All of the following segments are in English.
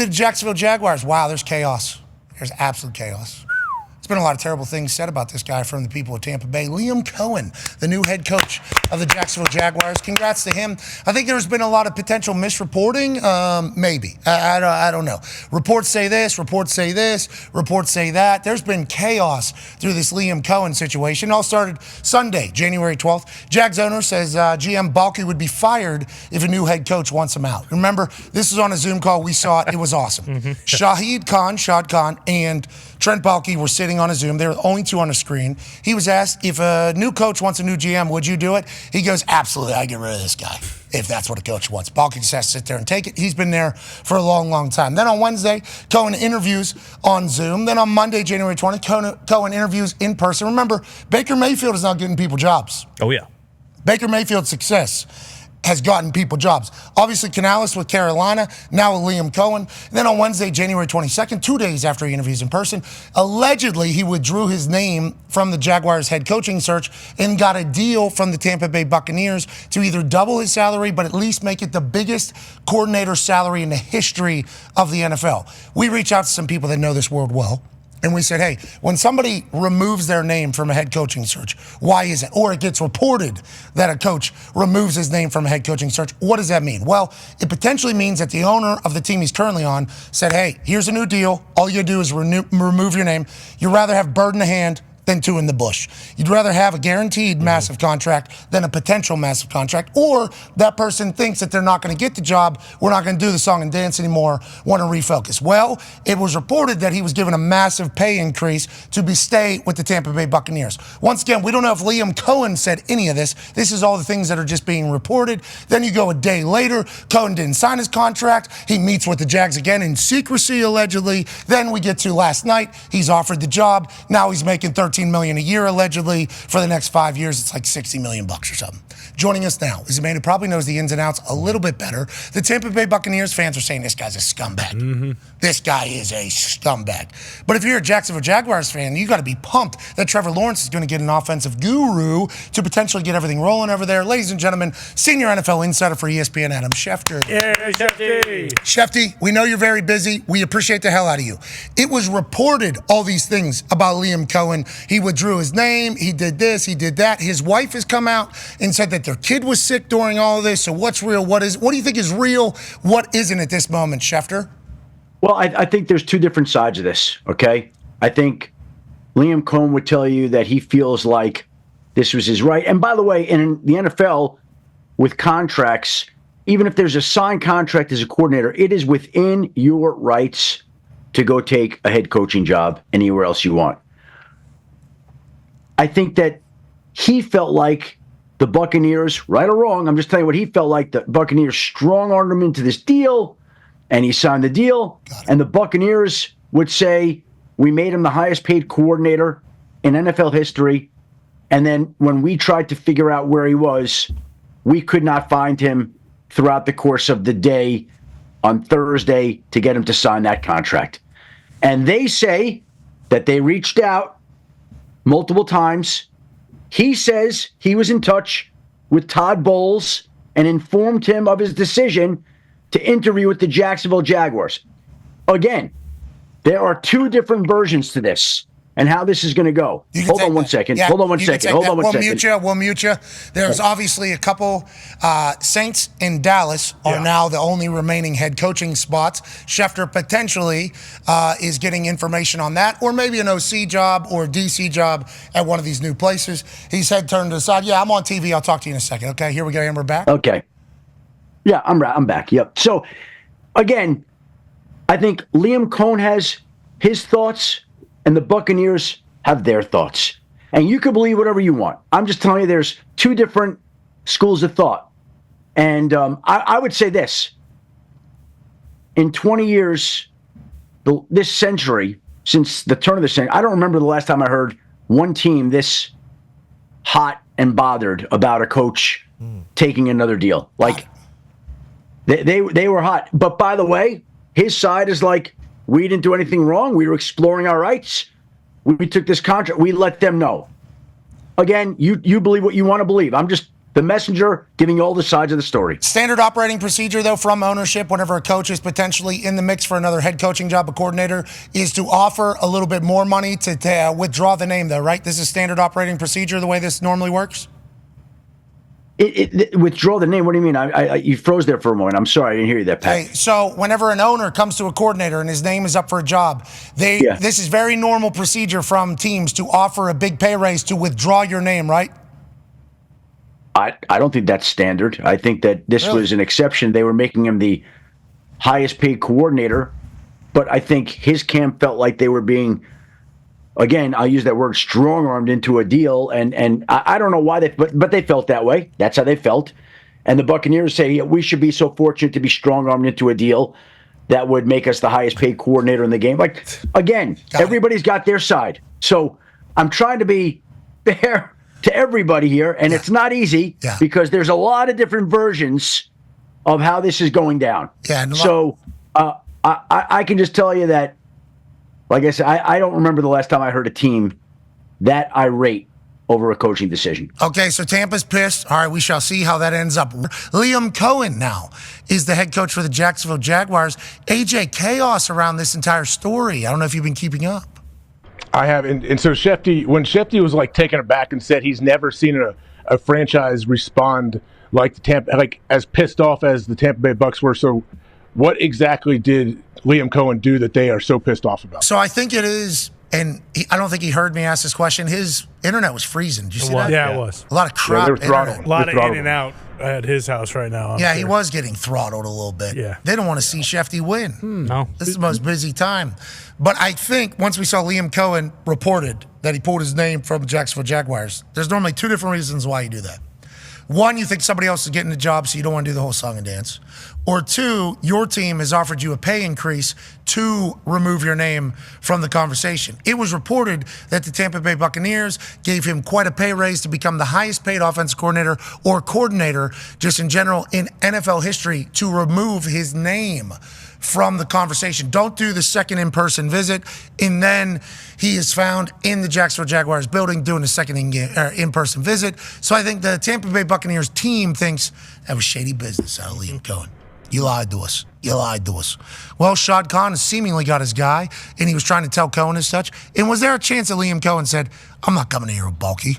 to the Jacksonville Jaguars. Wow, there's chaos. There's absolute chaos. There's been a lot of terrible things said about this guy from the people of Tampa Bay. Liam Coen, the new head coach of the Jacksonville Jaguars. Congrats to him. I think there's been a lot of potential misreporting. Maybe. I don't know. Reports say this, reports say this, reports say that. There's been chaos through this Liam Coen situation. It all started Sunday, January 12th. Jags owner says GM Balky would be fired if a new head coach wants him out. Remember, this is on a Zoom call. We saw it. It was awesome. Shad Khan, and Trent Baalke were sitting on a Zoom. They were the only two on the screen. He was asked, if a new coach wants a new GM, would you do it? He goes, absolutely, I'd get rid of this guy if that's what a coach wants. Baalke just has to sit there and take it. He's been there for a long, long time. Then on Wednesday, Coen interviews on Zoom. Then on Monday, January 20th, Coen interviews in person. Remember, Baker Mayfield is not getting people jobs. Oh, yeah. Baker Mayfield's success has gotten people jobs. Obviously, Canales with Carolina, now with Liam Coen. Then on Wednesday, January 22nd, 2 days after he interviews in person, allegedly he withdrew his name from the Jaguars head coaching search and got a deal from the Tampa Bay Buccaneers to either double his salary, but at least make it the biggest coordinator salary in the history of the NFL. We reach out to some people that know this world well. And we said, hey, when somebody removes their name from a head coaching search, why is it? Or it gets reported that a coach removes his name from a head coaching search, what does that mean? Well, it potentially means that the owner of the team he's currently on said, hey, here's a new deal. All you do is remove your name. You'd rather have bird in the hand than two in the bush. You'd rather have a guaranteed massive contract than a potential massive contract, or that person thinks that they're not going to get the job, we're not going to do the song and dance anymore, want to refocus. Well, it was reported that he was given a massive pay increase to stay with the Tampa Bay Buccaneers. Once again, we don't know if Liam Coen said any of this. This is all the things that are just being reported. Then you go a day later, Coen didn't sign his contract. He meets with the Jags again in secrecy, allegedly. Then we get to last night. He's offered the job. Now he's making $13 million a year, allegedly. For the next 5 years, it's like $60 million or something. Joining us now is a man who probably knows the ins and outs a little bit better. The Tampa Bay Buccaneers fans are saying this guy's a scumbag. This guy is a scumbag. But if you're a Jacksonville Jaguars fan, you got to be pumped that Trevor Lawrence is going to get an offensive guru to potentially get everything rolling over there. Ladies and gentlemen, senior NFL insider for ESPN, Adam Schefter. Yeah, Shefty. Shefty, we know you're very busy. We appreciate the hell out of you. It was reported, all these things about Liam Coen. He withdrew his name. He did this. He did that. His wife has come out and said that their kid was sick during all of this. So what's real? What do you think is real? What isn't at this moment, Schefter? Well, I think there's two different sides of this, okay? I think Liam Coen would tell you that he feels like this was his right. And by the way, in the NFL, with contracts, even if there's a signed contract as a coordinator, it is within your rights to go take a head coaching job anywhere else you want. I think that he felt like the Buccaneers, right or wrong, I'm just telling you what he felt like, the Buccaneers strong-armed him into this deal, and he signed the deal, and the Buccaneers would say, we made him the highest-paid coordinator in NFL history, and then when we tried to figure out where he was, we could not find him throughout the course of the day on Thursday to get him to sign that contract. And they say that they reached out multiple times. He says he was in touch with Todd Bowles and informed him of his decision to interview with the Jacksonville Jaguars. Again, there are two different versions to this and how this is going to go. Hold on one second. Yeah, Hold on one second. Hold on one second. We'll mute you. There's obviously a couple Saints in Dallas are now the only remaining head coaching spots. Schefter potentially is getting information on that, or maybe an OC job or a DC job at one of these new places. He's head turned to the side. Yeah, I'm on TV. I'll talk to you in a second. Okay, here we go, and we're back. Okay. Yeah, I'm back. Yep. So, again, I think Liam Coen has his thoughts, and the Buccaneers have their thoughts. And you can believe whatever you want. I'm just telling you there's two different schools of thought. And I would say this. In 20 years, this century, since the turn of the century, I don't remember the last time I heard one team this hot and bothered about a coach taking another deal. Like, they were hot. But by the way, his side is like, we didn't do anything wrong. We were exploring our rights. We took this contract. We let them know. Again, you believe what you want to believe. I'm just the messenger giving you all the sides of the story. Standard operating procedure, though, from ownership, whenever a coach is potentially in the mix for another head coaching job, a coordinator, is to offer a little bit more money to withdraw the name, though, right? This is standard operating procedure, the way this normally works? Withdraw the name? What do you mean? You froze there for a moment. I'm sorry, I didn't hear you that, Pat. Okay, so whenever an owner comes to a coordinator and his name is up for a job, this is very normal procedure from teams to offer a big pay raise to withdraw your name, right? I don't think that's standard. I think that this was an exception. They were making him the highest paid coordinator, but I think his camp felt like they were being, again, I'll use that word, strong-armed into a deal, and I don't know why but they felt that way. That's how they felt. And the Buccaneers say, we should be so fortunate to be strong-armed into a deal that would make us the highest paid coordinator in the game. Like, again, everybody's got their side. So I'm trying to be fair to everybody here, and it's not easy because there's a lot of different versions of how this is going down. Yeah. So I can just tell you that, like I said, I don't remember the last time I heard a team that irate over a coaching decision. Okay, so Tampa's pissed. All right, we shall see how that ends up. Liam Coen now is the head coach for the Jacksonville Jaguars. AJ, chaos around this entire story. I don't know if you've been keeping up. I have, and so Schefter, when Schefter was like taken aback and said he's never seen a franchise respond like as pissed off as the Tampa Bay Bucks were. So, what exactly did Liam Coen do that they are so pissed off about? So I think it is, and I don't think he heard me ask this question. His internet was freezing. Did you see that? Yeah, it was. A lot of crap. A lot of in and out at his house right now. Yeah, he was getting throttled a little bit. Yeah. They don't want to see Schefter win. No. This is the most busy time. But I think once we saw Liam Coen reported that he pulled his name from the Jacksonville Jaguars, there's normally two different reasons why you do that. One, you think somebody else is getting the job, so you don't want to do the whole song and dance. Or two, your team has offered you a pay increase to remove your name from the conversation. It was reported that the Tampa Bay Buccaneers gave him quite a pay raise to become the highest paid offensive coordinator or coordinator just in general in NFL history to remove his name from the conversation. Don't do the second in-person visit. And then he is found in the Jacksonville Jaguars building doing the second in-person visit. So I think the Tampa Bay Buccaneers team thinks that was shady business out of Liam Coen. You lied to us. You lied to us. Well, Shad Khan has seemingly got his guy, and he was trying to tell Coen as such. And was there a chance that Liam Coen said, I'm not coming here with Bulky?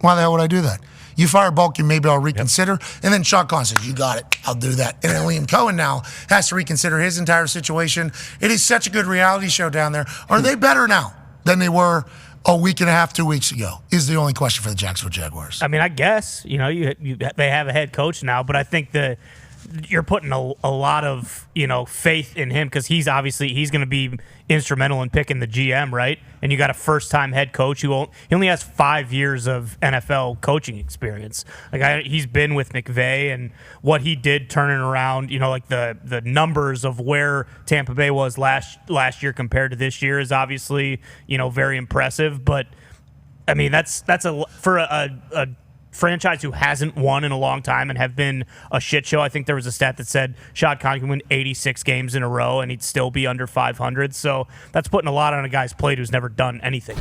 Why the hell would I do that? You fire Bulky, maybe I'll reconsider. Yep. And then Shad Khan says, you got it. I'll do that. And then Liam Coen now has to reconsider his entire situation. It is such a good reality show down there. Are they better now than they were a week and a half, 2 weeks ago? Is the only question for the Jacksonville Jaguars. I mean, I guess, they have a head coach now, but I think you're putting a lot of, faith in him because he's going to be instrumental in picking the GM, right? And you got a first-time head coach he only has 5 years of NFL coaching experience. He's been with McVay, and what he did turning around, the numbers of where Tampa Bay was last year compared to this year is obviously, very impressive. But I mean, that's for a franchise who hasn't won in a long time and have been a shit show. I think there was a stat that said Shad Khan can win 86 games in a row and he'd still be under 500. So that's putting a lot on a guy's plate who's never done anything.